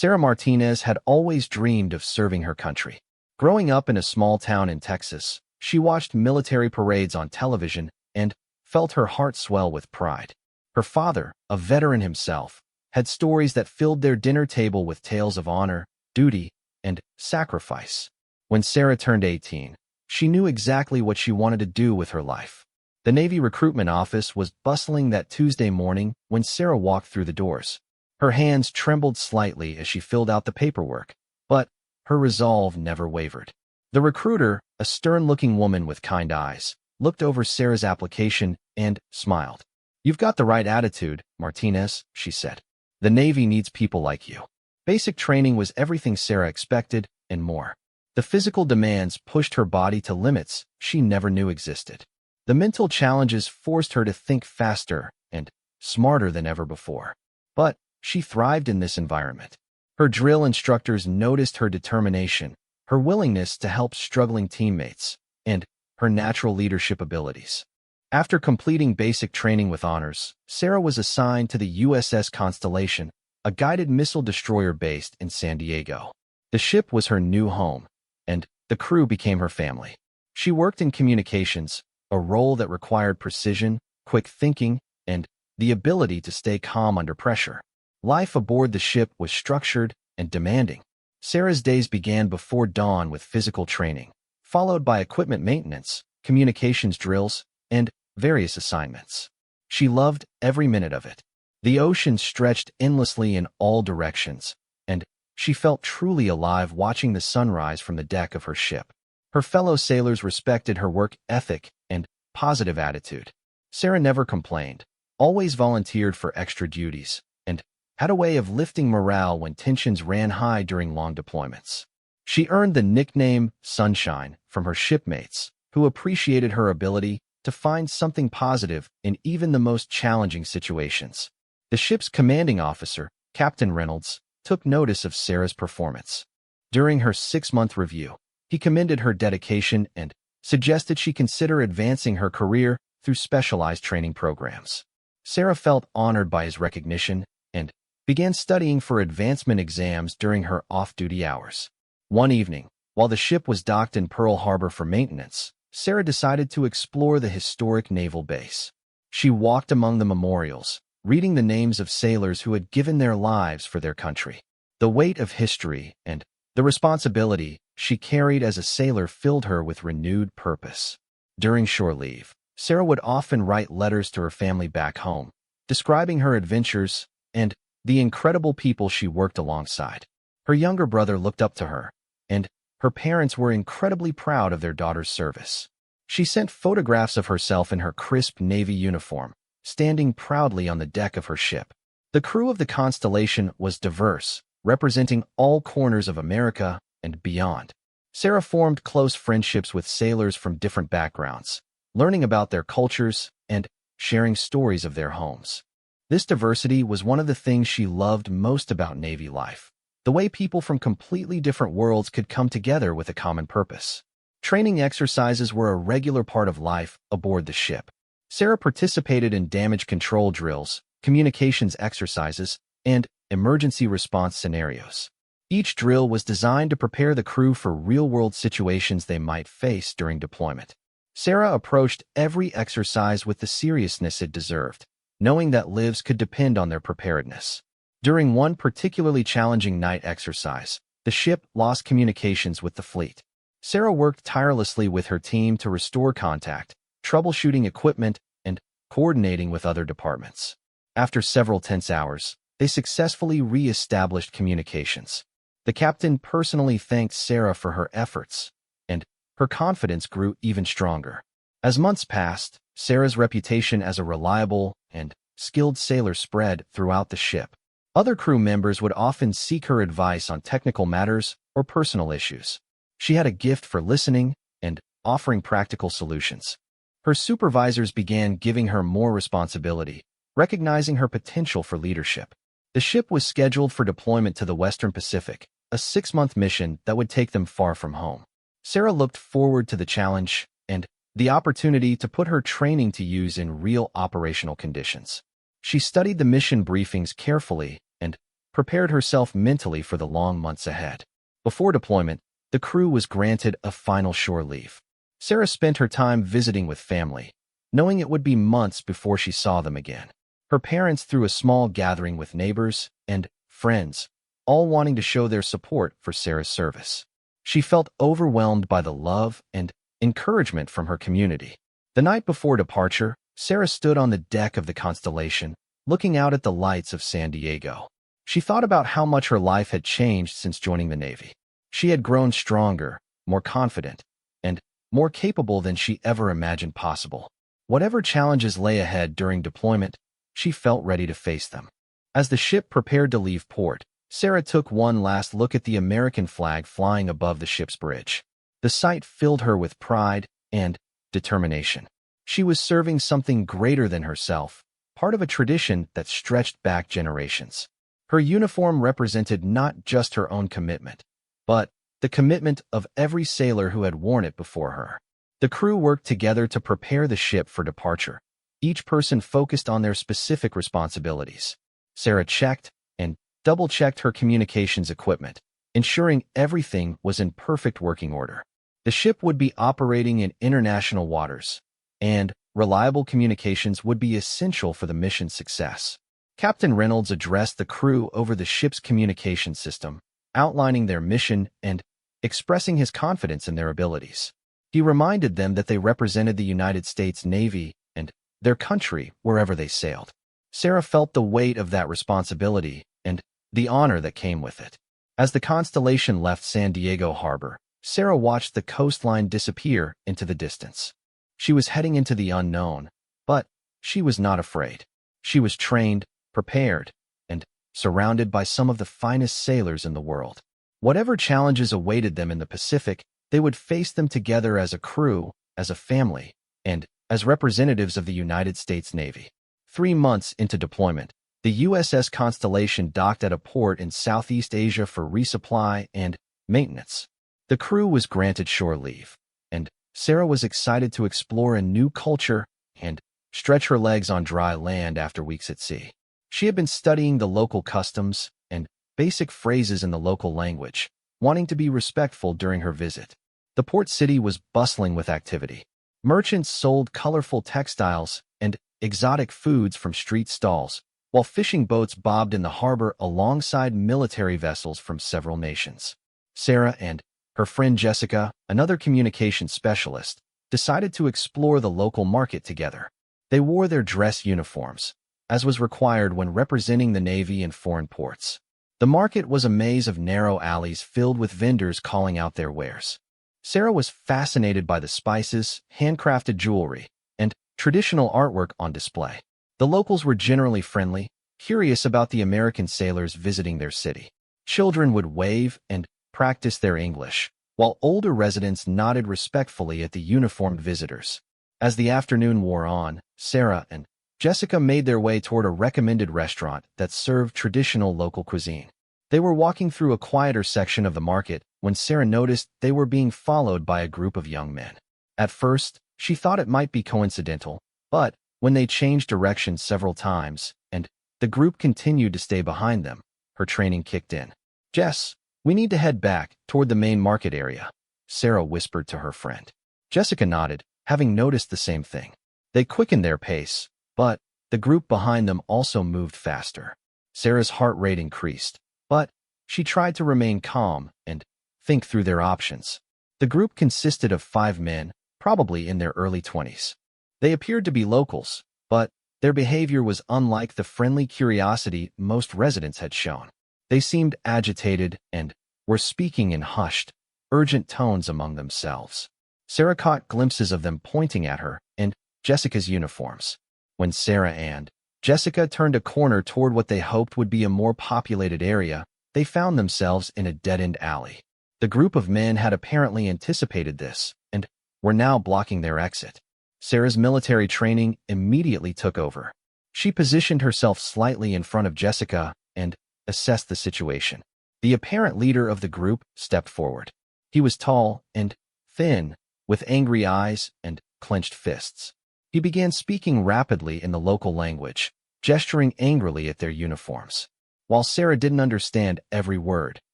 Sarah Martinez had always dreamed of serving her country. Growing up in a small town in Texas, she watched military parades on television and felt her heart swell with pride. Her father, a veteran himself, had stories that filled their dinner table with tales of honor, duty, and sacrifice. When Sarah turned 18, she knew exactly what she wanted to do with her life. The Navy recruitment office was bustling that Tuesday morning when Sarah walked through the doors. Her hands trembled slightly as she filled out the paperwork, but her resolve never wavered. The recruiter, a stern-looking woman with kind eyes, looked over Sarah's application and smiled. "You've got the right attitude, Martinez," she said. "The Navy needs people like you." Basic training was everything Sarah expected and more. The physical demands pushed her body to limits she never knew existed. The mental challenges forced her to think faster and smarter than ever before. But she thrived in this environment. Her drill instructors noticed her determination, her willingness to help struggling teammates, and her natural leadership abilities. After completing basic training with honors, Sarah was assigned to the USS Constellation, a guided missile destroyer based in San Diego. The ship was her new home, and the crew became her family. She worked in communications, a role that required precision, quick thinking, and the ability to stay calm under pressure. Life aboard the ship was structured and demanding. Sarah's days began before dawn with physical training, followed by equipment maintenance, communications drills, and various assignments. She loved every minute of it. The ocean stretched endlessly in all directions, and she felt truly alive watching the sunrise from the deck of her ship. Her fellow sailors respected her work ethic and positive attitude. Sarah never complained, always volunteered for extra duties, and had a way of lifting morale when tensions ran high during long deployments. She earned the nickname Sunshine from her shipmates, who appreciated her ability to find something positive in even the most challenging situations. The ship's commanding officer, Captain Reynolds, took notice of Sarah's performance. During her 6-month review, he commended her dedication and suggested she consider advancing her career through specialized training programs. Sarah felt honored by his recognition and began studying for advancement exams during her off-duty hours. One evening, while the ship was docked in Pearl Harbor for maintenance, Sarah decided to explore the historic naval base. She walked among the memorials, reading the names of sailors who had given their lives for their country. The weight of history and the responsibility she carried as a sailor filled her with renewed purpose. During shore leave, Sarah would often write letters to her family back home, describing her adventures and the incredible people she worked alongside. Her younger brother looked up to her, and her parents were incredibly proud of their daughter's service. She sent photographs of herself in her crisp Navy uniform, standing proudly on the deck of her ship. The crew of the Constellation was diverse, representing all corners of America and beyond. Sarah formed close friendships with sailors from different backgrounds, learning about their cultures and sharing stories of their homes. This diversity was one of the things she loved most about Navy life, the way people from completely different worlds could come together with a common purpose. Training exercises were a regular part of life aboard the ship. Sarah participated in damage control drills, communications exercises, and emergency response scenarios. Each drill was designed to prepare the crew for real-world situations they might face during deployment. Sarah approached every exercise with the seriousness it deserved, knowing that lives could depend on their preparedness. During one particularly challenging night exercise, the ship lost communications with the fleet. Sarah worked tirelessly with her team to restore contact, troubleshooting equipment, and coordinating with other departments. After several tense hours, they successfully re-established communications. The captain personally thanked Sarah for her efforts, and her confidence grew even stronger. As months passed, Sarah's reputation as a reliable and skilled sailor spread throughout the ship. Other crew members would often seek her advice on technical matters or personal issues. She had a gift for listening and offering practical solutions. Her supervisors began giving her more responsibility, recognizing her potential for leadership. The ship was scheduled for deployment to the Western Pacific, a 6-month mission that would take them far from home. Sarah looked forward to the challenge and the opportunity to put her training to use in real operational conditions. She studied the mission briefings carefully and prepared herself mentally for the long months ahead. Before deployment, the crew was granted a final shore leave. Sarah spent her time visiting with family, knowing it would be months before she saw them again. Her parents threw a small gathering with neighbors and friends, all wanting to show their support for Sarah's service. She felt overwhelmed by the love and encouragement from her community. The night before departure, Sarah stood on the deck of the Constellation, looking out at the lights of San Diego. She thought about how much her life had changed since joining the Navy. She had grown stronger, more confident, and more capable than she ever imagined possible. Whatever challenges lay ahead during deployment, she felt ready to face them. As the ship prepared to leave port, Sarah took one last look at the American flag flying above the ship's bridge. The sight filled her with pride and determination. She was serving something greater than herself, part of a tradition that stretched back generations. Her uniform represented not just her own commitment, but the commitment of every sailor who had worn it before her. The crew worked together to prepare the ship for departure, each person focused on their specific responsibilities. Sarah checked and double-checked her communications equipment, ensuring everything was in perfect working order. The ship would be operating in international waters, and reliable communications would be essential for the mission's success. Captain Reynolds addressed the crew over the ship's communication system, outlining their mission and expressing his confidence in their abilities. He reminded them that they represented the United States Navy and their country wherever they sailed. Sarah felt the weight of that responsibility and the honor that came with it. As the Constellation left San Diego Harbor, Sarah watched the coastline disappear into the distance. She was heading into the unknown, but she was not afraid. She was trained, prepared, and surrounded by some of the finest sailors in the world. Whatever challenges awaited them in the Pacific, they would face them together as a crew, as a family, and as representatives of the United States Navy. 3 months into deployment, the USS Constellation docked at a port in Southeast Asia for resupply and maintenance. The crew was granted shore leave, and Sarah was excited to explore a new culture and stretch her legs on dry land after weeks at sea. She had been studying the local customs and basic phrases in the local language, wanting to be respectful during her visit. The port city was bustling with activity. Merchants sold colorful textiles and exotic foods from street stalls, while fishing boats bobbed in the harbor alongside military vessels from several nations. Sarah and her friend Jessica, another communications specialist, decided to explore the local market together. They wore their dress uniforms, as was required when representing the Navy in foreign ports. The market was a maze of narrow alleys filled with vendors calling out their wares. Sarah was fascinated by the spices, handcrafted jewelry, and traditional artwork on display. The locals were generally friendly, curious about the American sailors visiting their city. Children would wave and practice their English, while older residents nodded respectfully at the uniformed visitors. As the afternoon wore on, Sarah and Jessica made their way toward a recommended restaurant that served traditional local cuisine. They were walking through a quieter section of the market when Sarah noticed they were being followed by a group of young men. At first, she thought it might be coincidental, but when they changed directions several times and the group continued to stay behind them, her training kicked in. "Jess, we need to head back toward the main market area," Sarah whispered to her friend. Jessica nodded, having noticed the same thing. They quickened their pace, but the group behind them also moved faster. Sarah's heart rate increased, but she tried to remain calm and think through their options. The group consisted of 5 men, probably in their early 20s. They appeared to be locals, but their behavior was unlike the friendly curiosity most residents had shown. They seemed agitated and were speaking in hushed, urgent tones among themselves. Sarah caught glimpses of them pointing at her and Jessica's uniforms. When Sarah and Jessica turned a corner toward what they hoped would be a more populated area, they found themselves in a dead-end alley. The group of men had apparently anticipated this and were now blocking their exit. Sarah's military training immediately took over. She positioned herself slightly in front of Jessica and assessed the situation. The apparent leader of the group stepped forward. He was tall and thin, with angry eyes and clenched fists. He began speaking rapidly in the local language, gesturing angrily at their uniforms. While Sarah didn't understand every word,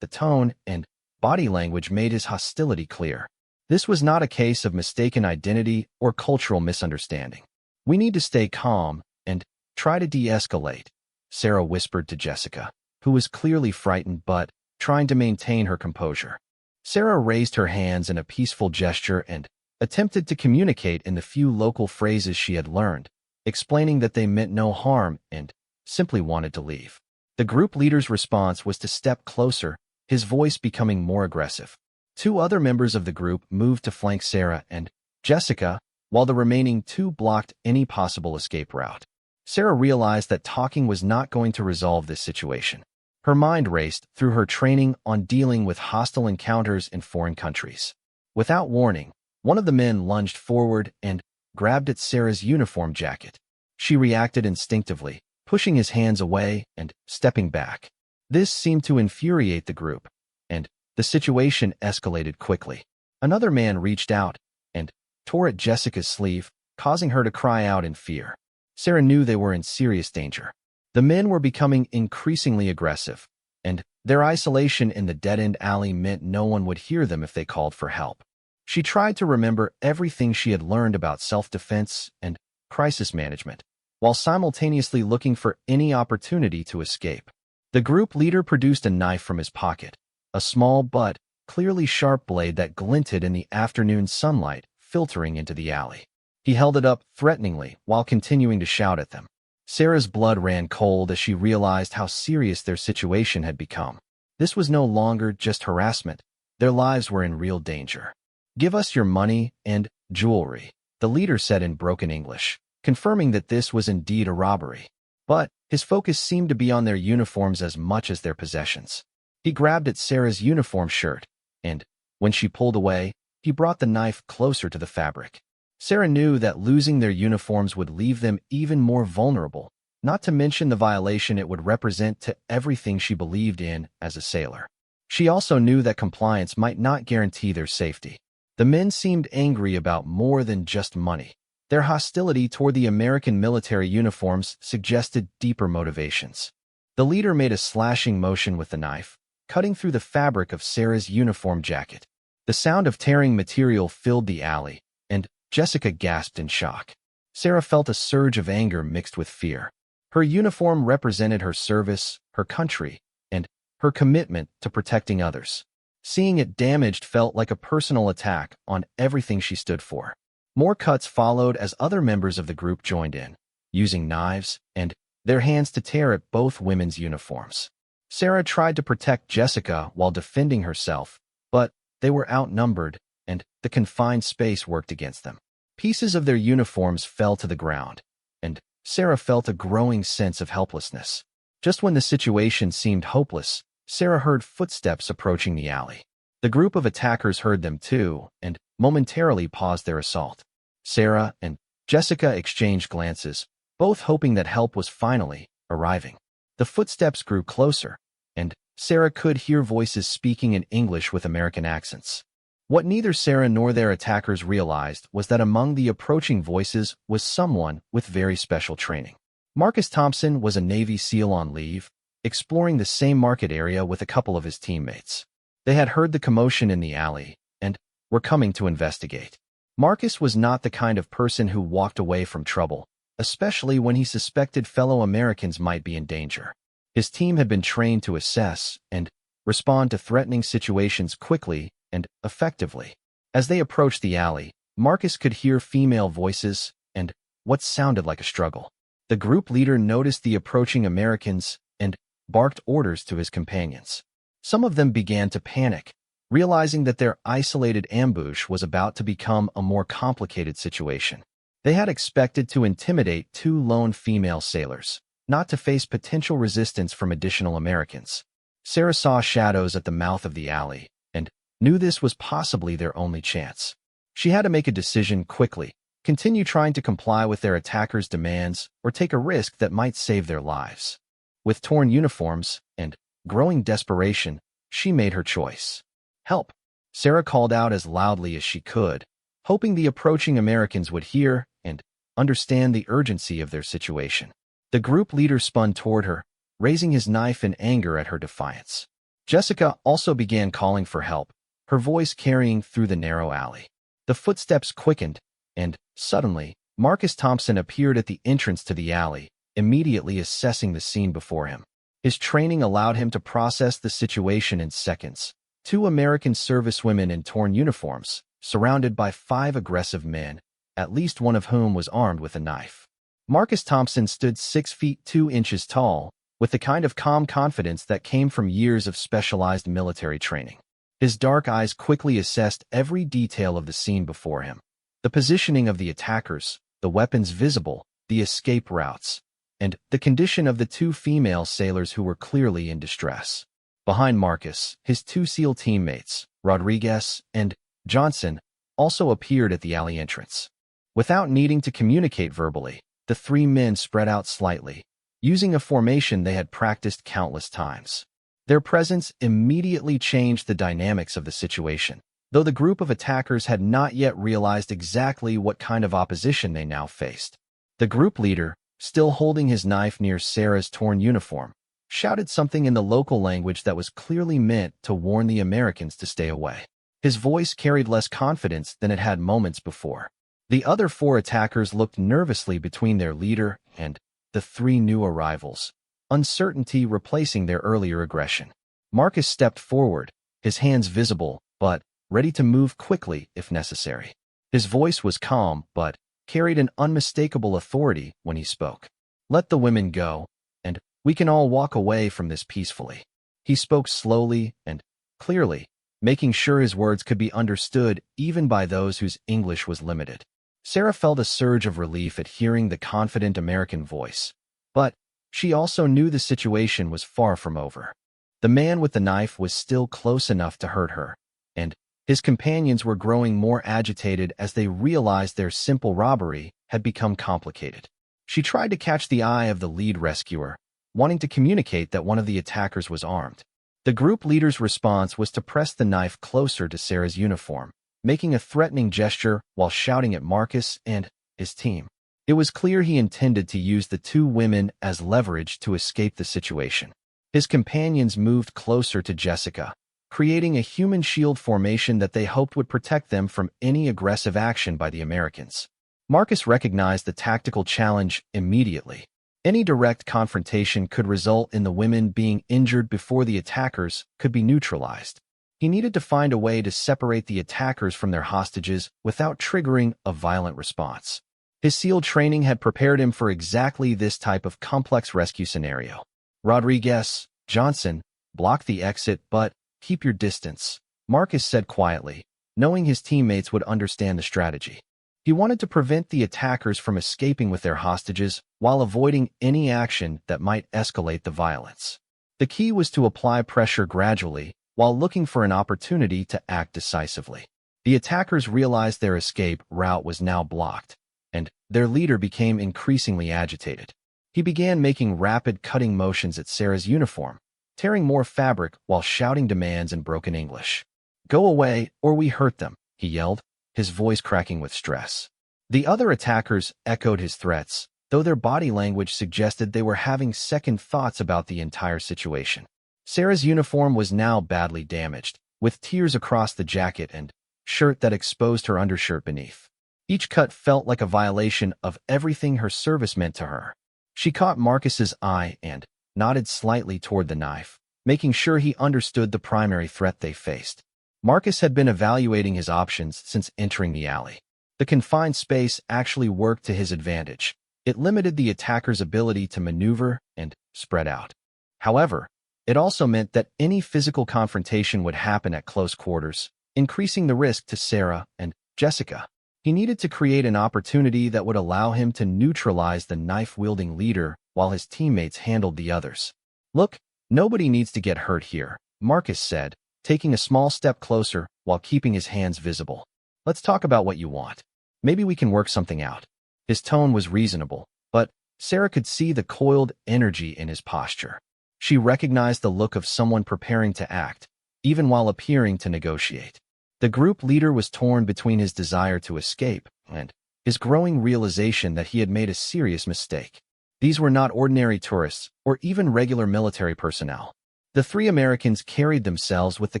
the tone and body language made his hostility clear. This was not a case of mistaken identity or cultural misunderstanding. "We need to stay calm and try to de-escalate," Sarah whispered to Jessica, who was clearly frightened but trying to maintain her composure. Sarah raised her hands in a peaceful gesture and attempted to communicate in the few local phrases she had learned, explaining that they meant no harm and simply wanted to leave. The group leader's response was to step closer, his voice becoming more aggressive. Two other members of the group moved to flank Sarah and Jessica, while the remaining two blocked any possible escape route. Sarah realized that talking was not going to resolve this situation. Her mind raced through her training on dealing with hostile encounters in foreign countries. Without warning, one of the men lunged forward and grabbed at Sarah's uniform jacket. She reacted instinctively, pushing his hands away and stepping back. This seemed to infuriate the group, and the situation escalated quickly. Another man reached out and tore at Jessica's sleeve, causing her to cry out in fear. Sarah knew they were in serious danger. The men were becoming increasingly aggressive, and their isolation in the dead-end alley meant no one would hear them if they called for help. She tried to remember everything she had learned about self-defense and crisis management, while simultaneously looking for any opportunity to escape. The group leader produced a knife from his pocket, a small but clearly sharp blade that glinted in the afternoon sunlight filtering into the alley. He held it up threateningly while continuing to shout at them. Sarah's blood ran cold as she realized how serious their situation had become. This was no longer just harassment. Their lives were in real danger. "Give us your money and jewelry," the leader said in broken English, confirming that this was indeed a robbery. But his focus seemed to be on their uniforms as much as their possessions. He grabbed at Sarah's uniform shirt, and when she pulled away, he brought the knife closer to the fabric. Sarah knew that losing their uniforms would leave them even more vulnerable, not to mention the violation it would represent to everything she believed in as a sailor. She also knew that compliance might not guarantee their safety. The men seemed angry about more than just money. Their hostility toward the American military uniforms suggested deeper motivations. The leader made a slashing motion with the knife, cutting through the fabric of Sarah's uniform jacket. The sound of tearing material filled the alley, and Jessica gasped in shock. Sarah felt a surge of anger mixed with fear. Her uniform represented her service, her country, and her commitment to protecting others. Seeing it damaged felt like a personal attack on everything she stood for. More cuts followed as other members of the group joined in, using knives and their hands to tear at both women's uniforms. Sarah tried to protect Jessica while defending herself, but they were outnumbered, and the confined space worked against them. Pieces of their uniforms fell to the ground, and Sarah felt a growing sense of helplessness. Just when the situation seemed hopeless, Sarah heard footsteps approaching the alley. The group of attackers heard them too, and momentarily paused their assault. Sarah and Jessica exchanged glances, both hoping that help was finally arriving. The footsteps grew closer, and Sarah could hear voices speaking in English with American accents. What neither Sarah nor their attackers realized was that among the approaching voices was someone with very special training. Marcus Thompson was a Navy SEAL on leave, exploring the same market area with a couple of his teammates. They had heard the commotion in the alley and were coming to investigate. Marcus was not the kind of person who walked away from trouble, especially when he suspected fellow Americans might be in danger. His team had been trained to assess and respond to threatening situations quickly and effectively. As they approached the alley, Marcus could hear female voices and what sounded like a struggle. The group leader noticed the approaching Americans and barked orders to his companions. Some of them began to panic, realizing that their isolated ambush was about to become a more complicated situation. They had expected to intimidate two lone female sailors, not to face potential resistance from additional Americans. Sarah saw shadows at the mouth of the alley and knew this was possibly their only chance. She had to make a decision quickly: continue trying to comply with their attackers' demands or take a risk that might save their lives. With torn uniforms and growing desperation, she made her choice. "Help!" Sarah called out as loudly as she could, hoping the approaching Americans would hear and understand the urgency of their situation. The group leader spun toward her, raising his knife in anger at her defiance. Jessica also began calling for help, her voice carrying through the narrow alley. The footsteps quickened, and, suddenly, Marcus Thompson appeared at the entrance to the alley, immediately assessing the scene before him. His training allowed him to process the situation in seconds. Two American servicewomen in torn uniforms, surrounded by 5 aggressive men, at least one of whom was armed with a knife. Marcus Thompson stood 6 feet 2 inches tall, with the kind of calm confidence that came from years of specialized military training. His dark eyes quickly assessed every detail of the scene before him. The positioning of the attackers, the weapons visible, the escape routes, and the condition of the 2 female sailors who were clearly in distress. Behind Marcus, his 2 SEAL teammates, Rodriguez and Johnson, also appeared at the alley entrance. Without needing to communicate verbally, the 3 men spread out slightly, using a formation they had practiced countless times. Their presence immediately changed the dynamics of the situation, though the group of attackers had not yet realized exactly what kind of opposition they now faced. The group leader, still holding his knife near Sarah's torn uniform, shouted something in the local language that was clearly meant to warn the Americans to stay away. His voice carried less confidence than it had moments before. The other 4 attackers looked nervously between their leader and the 3 new arrivals, uncertainty replacing their earlier aggression. Marcus stepped forward, his hands visible, but ready to move quickly if necessary. His voice was calm, but carried an unmistakable authority when he spoke. "Let the women go, and we can all walk away from this peacefully." He spoke slowly and clearly, making sure his words could be understood even by those whose English was limited. Sarah felt a surge of relief at hearing the confident American voice, but she also knew the situation was far from over. The man with the knife was still close enough to hurt her, and his companions were growing more agitated as they realized their simple robbery had become complicated. She tried to catch the eye of the lead rescuer, wanting to communicate that one of the attackers was armed. The group leader's response was to press the knife closer to Sarah's uniform, making a threatening gesture while shouting at Marcus and his team. It was clear he intended to use the 2 women as leverage to escape the situation. His companions moved closer to Jessica, creating a human shield formation that they hoped would protect them from any aggressive action by the Americans. Marcus recognized the tactical challenge immediately. Any direct confrontation could result in the women being injured before the attackers could be neutralized. He needed to find a way to separate the attackers from their hostages without triggering a violent response. His SEAL training had prepared him for exactly this type of complex rescue scenario. "Rodriguez, Johnson, block the exit, but keep your distance," Marcus said quietly, knowing his teammates would understand the strategy. He wanted to prevent the attackers from escaping with their hostages while avoiding any action that might escalate the violence. The key was to apply pressure gradually, while looking for an opportunity to act decisively. The attackers realized their escape route was now blocked, and their leader became increasingly agitated. He began making rapid cutting motions at Sarah's uniform, tearing more fabric while shouting demands in broken English. "Go away, or we hurt them," he yelled, his voice cracking with stress. The other attackers echoed his threats, though their body language suggested they were having second thoughts about the entire situation. Sarah's uniform was now badly damaged, with tears across the jacket and shirt that exposed her undershirt beneath. Each cut felt like a violation of everything her service meant to her. She caught Marcus's eye and nodded slightly toward the knife, making sure he understood the primary threat they faced. Marcus had been evaluating his options since entering the alley. The confined space actually worked to his advantage. It limited the attacker's ability to maneuver and spread out. However, it also meant that any physical confrontation would happen at close quarters, increasing the risk to Sarah and Jessica. He needed to create an opportunity that would allow him to neutralize the knife-wielding leader while his teammates handled the others. "Look, nobody needs to get hurt here," Marcus said, taking a small step closer while keeping his hands visible. "Let's talk about what you want. Maybe we can work something out." His tone was reasonable, but Sarah could see the coiled energy in his posture. She recognized the look of someone preparing to act, even while appearing to negotiate. The group leader was torn between his desire to escape and his growing realization that he had made a serious mistake. These were not ordinary tourists or even regular military personnel. The three Americans carried themselves with the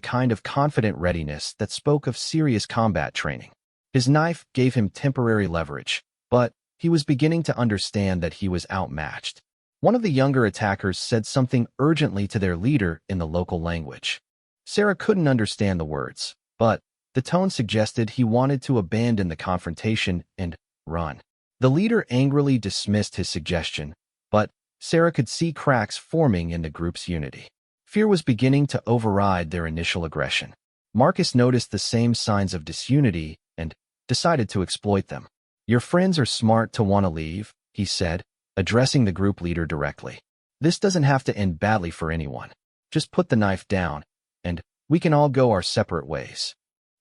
kind of confident readiness that spoke of serious combat training. His knife gave him temporary leverage, but he was beginning to understand that he was outmatched. One of the younger attackers said something urgently to their leader in the local language. Sarah couldn't understand the words, but the tone suggested he wanted to abandon the confrontation and run. The leader angrily dismissed his suggestion, but Sarah could see cracks forming in the group's unity. Fear was beginning to override their initial aggression. Marcus noticed the same signs of disunity and decided to exploit them. "Your friends are smart to want to leave," he said, addressing the group leader directly. "This doesn't have to end badly for anyone. Just put the knife down, and we can all go our separate ways."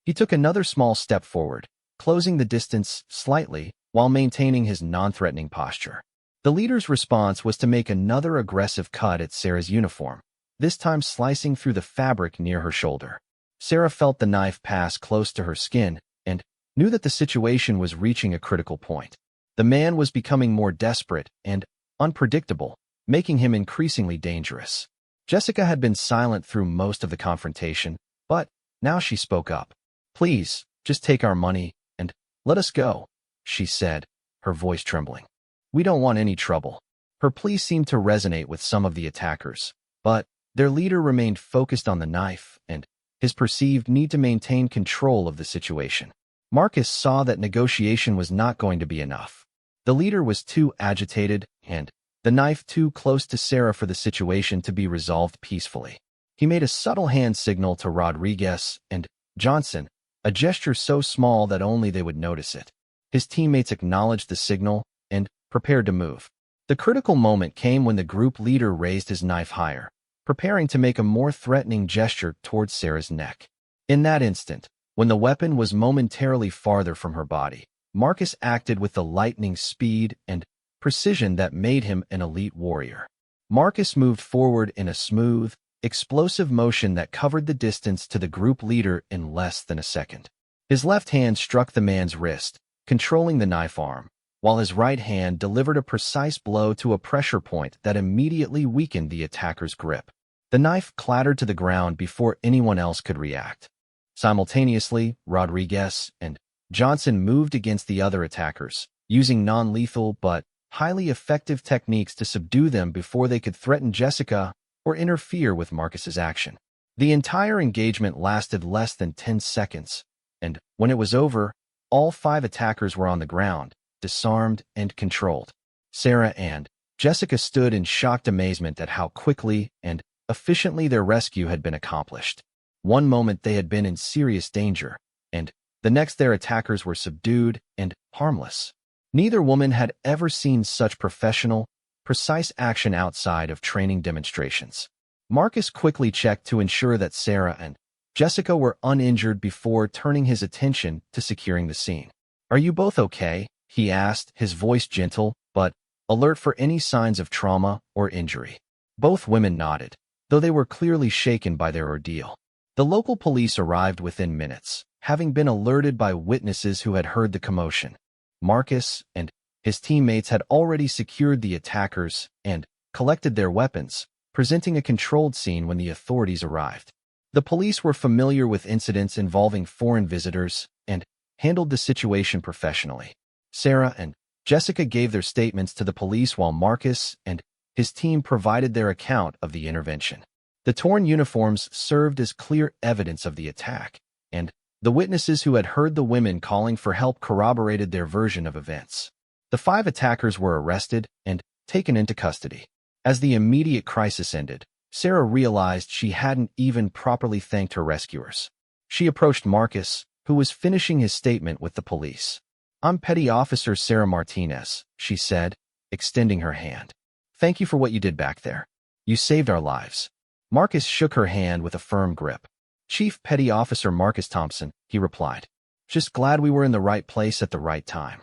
He took another small step forward, closing the distance slightly while maintaining his non-threatening posture. The leader's response was to make another aggressive cut at Sarah's uniform, this time slicing through the fabric near her shoulder. Sarah felt the knife pass close to her skin and knew that the situation was reaching a critical point. The man was becoming more desperate and unpredictable, making him increasingly dangerous. Jessica had been silent through most of the confrontation, but now she spoke up. "Please, just take our money and let us go," she said, her voice trembling. "We don't want any trouble." Her plea seemed to resonate with some of the attackers, but their leader remained focused on the knife and his perceived need to maintain control of the situation. Marcus saw that negotiation was not going to be enough. The leader was too agitated and the knife too close to Sarah for the situation to be resolved peacefully. He made a subtle hand signal to Rodriguez and Johnson, a gesture so small that only they would notice it. His teammates acknowledged the signal and prepared to move. The critical moment came when the group leader raised his knife higher, preparing to make a more threatening gesture towards Sarah's neck. In that instant, when the weapon was momentarily farther from her body, Marcus acted with the lightning speed and precision that made him an elite warrior. Marcus moved forward in a smooth, explosive motion that covered the distance to the group leader in less than a second. His left hand struck the man's wrist, controlling the knife arm, while his right hand delivered a precise blow to a pressure point that immediately weakened the attacker's grip. The knife clattered to the ground before anyone else could react. Simultaneously, Rodriguez and Johnson moved against the other attackers, using non-lethal but highly effective techniques to subdue them before they could threaten Jessica or interfere with Marcus's action. The entire engagement lasted less than 10 seconds, and when it was over, all 5 attackers were on the ground, disarmed and controlled. Sarah and Jessica stood in shocked amazement at how quickly and efficiently their rescue had been accomplished. One moment they had been in serious danger, and the next their attackers were subdued and harmless. Neither woman had ever seen such professional, precise action outside of training demonstrations. Marcus quickly checked to ensure that Sarah and Jessica were uninjured before turning his attention to securing the scene. "Are you both okay?" he asked, his voice gentle but alert for any signs of trauma or injury. Both women nodded, though they were clearly shaken by their ordeal. The local police arrived within minutes, having been alerted by witnesses who had heard the commotion. Marcus and his teammates had already secured the attackers and collected their weapons, presenting a controlled scene when the authorities arrived. The police were familiar with incidents involving foreign visitors and handled the situation professionally. Sarah and Jessica gave their statements to the police while Marcus and his team provided their account of the intervention. The torn uniforms served as clear evidence of the attack, and the witnesses who had heard the women calling for help corroborated their version of events. The 5 attackers were arrested and taken into custody. As the immediate crisis ended, Sarah realized she hadn't even properly thanked her rescuers. She approached Marcus, who was finishing his statement with the police. "I'm Petty Officer Sarah Martinez," she said, extending her hand. "Thank you for what you did back there. You saved our lives." Marcus shook her hand with a firm grip. "Chief Petty Officer Marcus Thompson," he replied. "Just glad we were in the right place at the right time."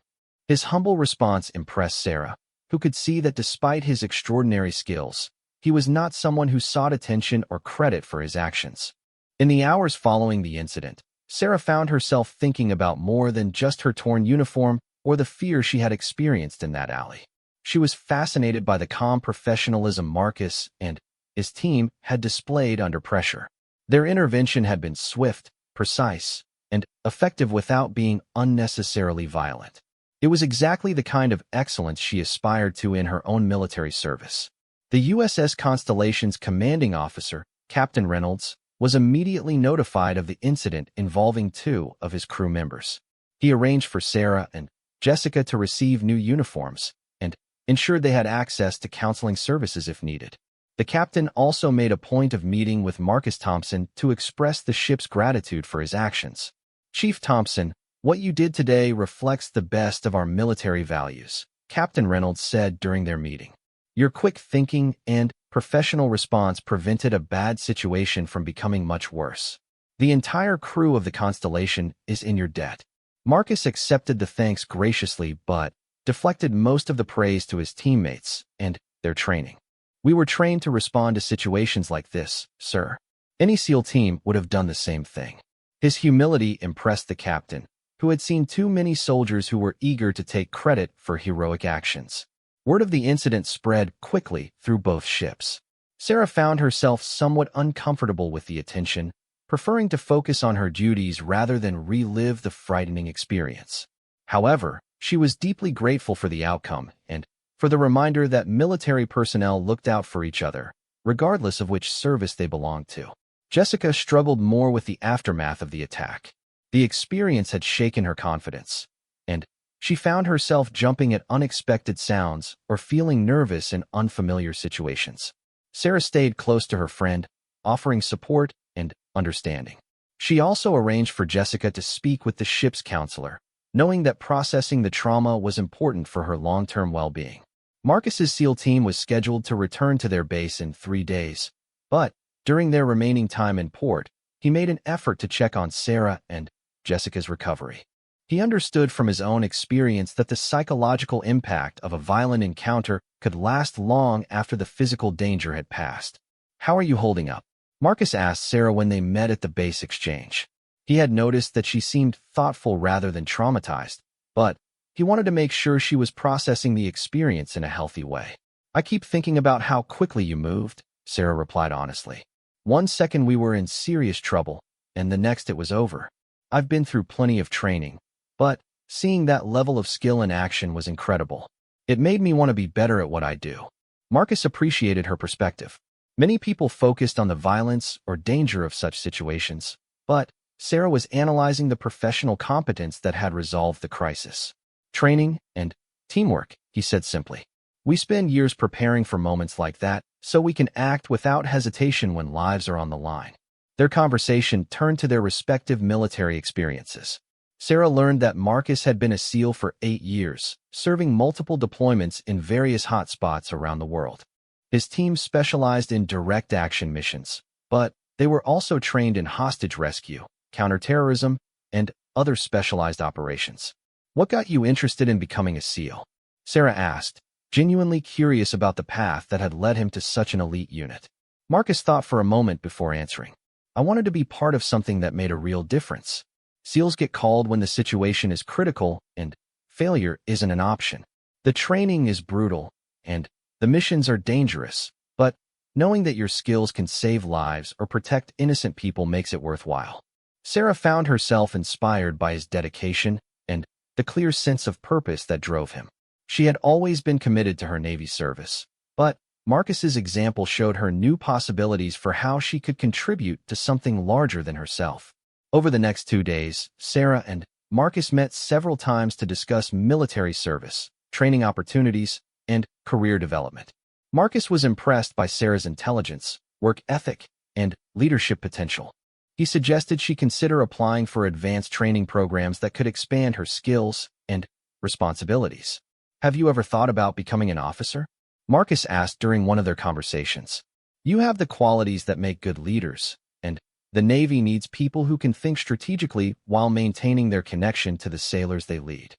His humble response impressed Sarah, who could see that despite his extraordinary skills, he was not someone who sought attention or credit for his actions. In the hours following the incident, Sarah found herself thinking about more than just her torn uniform or the fear she had experienced in that alley. She was fascinated by the calm professionalism Marcus and his team had displayed under pressure. Their intervention had been swift, precise, and effective without being unnecessarily violent. It was exactly the kind of excellence she aspired to in her own military service. The USS Constellation's commanding officer, Captain Reynolds, was immediately notified of the incident involving two of his crew members. He arranged for Sarah and Jessica to receive new uniforms and ensured they had access to counseling services if needed. The captain also made a point of meeting with Marcus Thompson to express the ship's gratitude for his actions. "Chief Thompson, what you did today reflects the best of our military values," Captain Reynolds said during their meeting. "Your quick thinking and professional response prevented a bad situation from becoming much worse. The entire crew of the Constellation is in your debt." Marcus accepted the thanks graciously but deflected most of the praise to his teammates and their training. "We were trained to respond to situations like this, sir. Any SEAL team would have done the same thing." His humility impressed the captain, who had seen too many soldiers who were eager to take credit for heroic actions. Word of the incident spread quickly through both ships. Sarah found herself somewhat uncomfortable with the attention, preferring to focus on her duties rather than relive the frightening experience. However, she was deeply grateful for the outcome and for the reminder that military personnel looked out for each other, regardless of which service they belonged to. Jessica struggled more with the aftermath of the attack. The experience had shaken her confidence, and she found herself jumping at unexpected sounds or feeling nervous in unfamiliar situations. Sarah stayed close to her friend, offering support and understanding. She also arranged for Jessica to speak with the ship's counselor, knowing that processing the trauma was important for her long-term well-being. Marcus's SEAL team was scheduled to return to their base in 3 days, but during their remaining time in port, he made an effort to check on Sarah and Jessica's recovery. He understood from his own experience that the psychological impact of a violent encounter could last long after the physical danger had passed. "How are you holding up?" Marcus asked Sarah when they met at the base exchange. He had noticed that she seemed thoughtful rather than traumatized, but he wanted to make sure she was processing the experience in a healthy way. "I keep thinking about how quickly you moved," Sarah replied honestly. "One second we were in serious trouble, and the next it was over. I've been through plenty of training, but seeing that level of skill in action was incredible. It made me want to be better at what I do." Marcus appreciated her perspective. Many people focused on the violence or danger of such situations, but Sarah was analyzing the professional competence that had resolved the crisis. "Training and teamwork," he said simply. "We spend years preparing for moments like that so we can act without hesitation when lives are on the line." Their conversation turned to their respective military experiences. Sarah learned that Marcus had been a SEAL for 8 years, serving multiple deployments in various hotspots around the world. His team specialized in direct action missions, but they were also trained in hostage rescue, counterterrorism, and other specialized operations. "What got you interested in becoming a SEAL?" Sarah asked, genuinely curious about the path that had led him to such an elite unit. Marcus thought for a moment before answering. "I wanted to be part of something that made a real difference. SEALs get called when the situation is critical and failure isn't an option. The training is brutal and the missions are dangerous, but knowing that your skills can save lives or protect innocent people makes it worthwhile." Sarah found herself inspired by his dedication and the clear sense of purpose that drove him. She had always been committed to her Navy service, but Marcus's example showed her new possibilities for how she could contribute to something larger than herself. Over the next 2 days, Sarah and Marcus met several times to discuss military service, training opportunities, and career development. Marcus was impressed by Sarah's intelligence, work ethic, and leadership potential. He suggested she consider applying for advanced training programs that could expand her skills and responsibilities. "Have you ever thought about becoming an officer?" Marcus asked during one of their conversations. "You have the qualities that make good leaders, and the Navy needs people who can think strategically while maintaining their connection to the sailors they lead."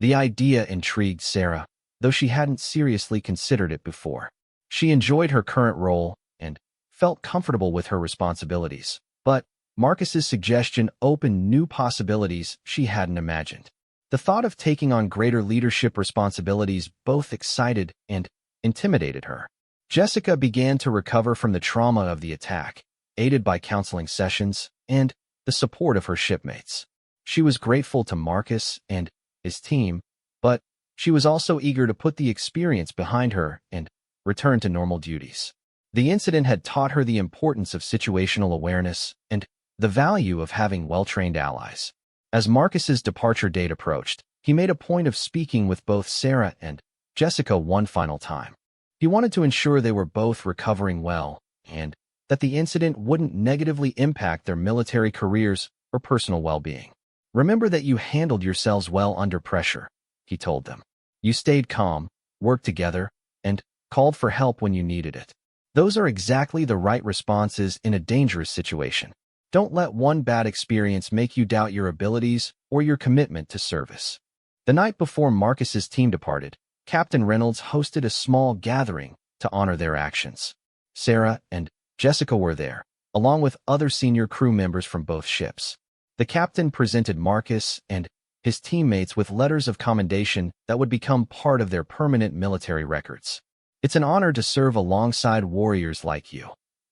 The idea intrigued Sarah, though she hadn't seriously considered it before. She enjoyed her current role and felt comfortable with her responsibilities, but Marcus's suggestion opened new possibilities she hadn't imagined. The thought of taking on greater leadership responsibilities both excited and intimidated her. Jessica began to recover from the trauma of the attack, aided by counseling sessions and the support of her shipmates. She was grateful to Marcus and his team, but she was also eager to put the experience behind her and return to normal duties. The incident had taught her the importance of situational awareness and the value of having well-trained allies. As Marcus's departure date approached, he made a point of speaking with both Sarah and Jessica one final time. He wanted to ensure they were both recovering well and that the incident wouldn't negatively impact their military careers or personal well-being. "Remember that you handled yourselves well under pressure," he told them. "You stayed calm, worked together, and called for help when you needed it. Those are exactly the right responses in a dangerous situation. Don't let one bad experience make you doubt your abilities or your commitment to service." The night before Marcus's team departed, Captain Reynolds hosted a small gathering to honor their actions. Sarah and Jessica were there, along with other senior crew members from both ships. The captain presented Marcus and his teammates with letters of commendation that would become part of their permanent military records. "It's an honor to serve alongside warriors like you,"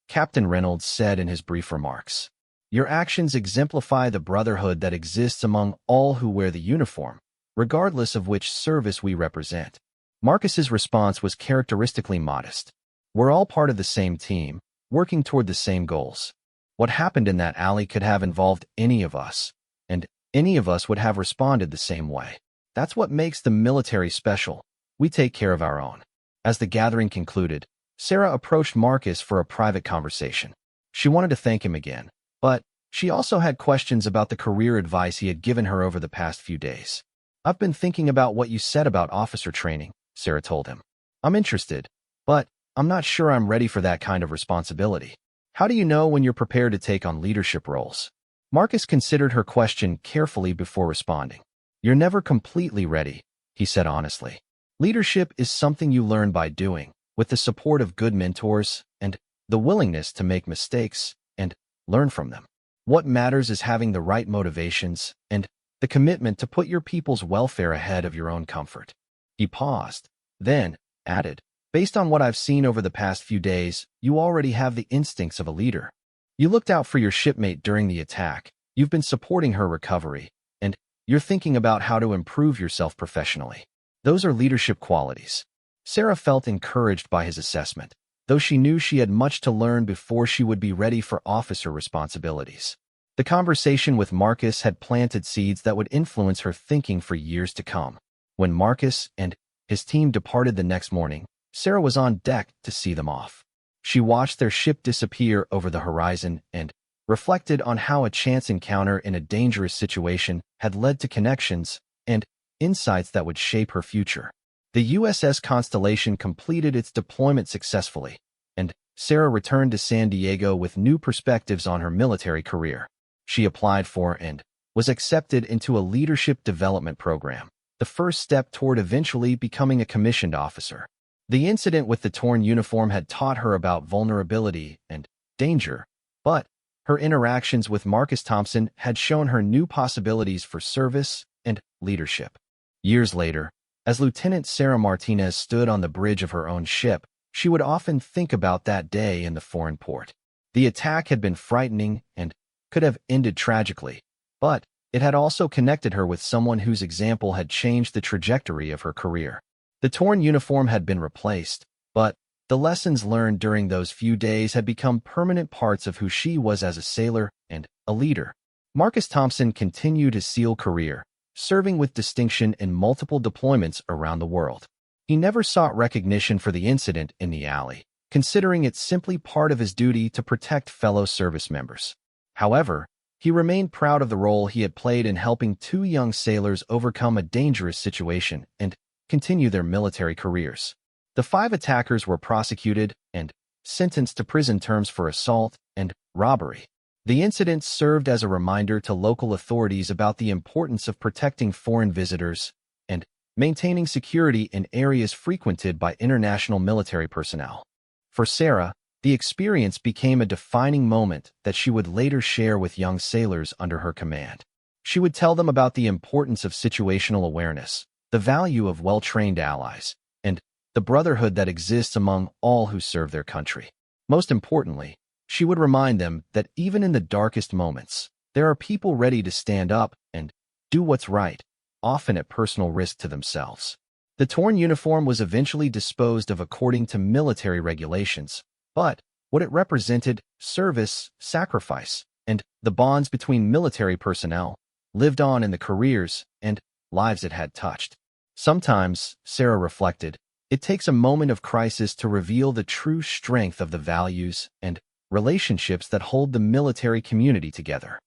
Captain Reynolds said in his brief remarks. "Your actions exemplify the brotherhood that exists among all who wear the uniform, regardless of which service we represent." Marcus's response was characteristically modest. "We're all part of the same team, working toward the same goals. What happened in that alley could have involved any of us, and any of us would have responded the same way. That's what makes the military special. We take care of our own." As the gathering concluded, Sarah approached Marcus for a private conversation. She wanted to thank him again, but she also had questions about the career advice he had given her over the past few days. "I've been thinking about what you said about officer training," Sarah told him. "I'm interested, but I'm not sure I'm ready for that kind of responsibility. How do you know when you're prepared to take on leadership roles?" Marcus considered her question carefully before responding. "You're never completely ready," he said honestly. "Leadership is something you learn by doing, with the support of good mentors and the willingness to make mistakes and learn from them. What matters is having the right motivations and the commitment to put your people's welfare ahead of your own comfort." He paused, then added, "Based on what I've seen over the past few days, you already have the instincts of a leader. You looked out for your shipmate during the attack, you've been supporting her recovery, and you're thinking about how to improve yourself professionally. Those are leadership qualities." Sarah felt encouraged by his assessment, though she knew she had much to learn before she would be ready for officer responsibilities. The conversation with Marcus had planted seeds that would influence her thinking for years to come. When Marcus and his team departed the next morning, Sarah was on deck to see them off. She watched their ship disappear over the horizon and reflected on how a chance encounter in a dangerous situation had led to connections and insights that would shape her future. The USS Constellation completed its deployment successfully, and Sarah returned to San Diego with new perspectives on her military career. She applied for and was accepted into a leadership development program, the first step toward eventually becoming a commissioned officer. The incident with the torn uniform had taught her about vulnerability and danger, but her interactions with Marcus Thompson had shown her new possibilities for service and leadership. Years later, as Lieutenant Sarah Martinez stood on the bridge of her own ship, she would often think about that day in the foreign port. The attack had been frightening and could have ended tragically, but it had also connected her with someone whose example had changed the trajectory of her career. The torn uniform had been replaced, but the lessons learned during those few days had become permanent parts of who she was as a sailor and a leader. Marcus Thompson continued his SEAL career, serving with distinction in multiple deployments around the world. He never sought recognition for the incident in the alley, considering it simply part of his duty to protect fellow service members. However, he remained proud of the role he had played in helping two young sailors overcome a dangerous situation and continue their military careers. The 5 attackers were prosecuted and sentenced to prison terms for assault and robbery. The incident served as a reminder to local authorities about the importance of protecting foreign visitors and maintaining security in areas frequented by international military personnel. For Sarah, the experience became a defining moment that she would later share with young sailors under her command. She would tell them about the importance of situational awareness, the value of well-trained allies, and the brotherhood that exists among all who serve their country. Most importantly, she would remind them that even in the darkest moments, there are people ready to stand up and do what's right, often at personal risk to themselves. The torn uniform was eventually disposed of according to military regulations, but what it represented, service, sacrifice, and the bonds between military personnel, lived on in the careers and lives it had touched. Sometimes, Sarah reflected, it takes a moment of crisis to reveal the true strength of the values and relationships that hold the military community together.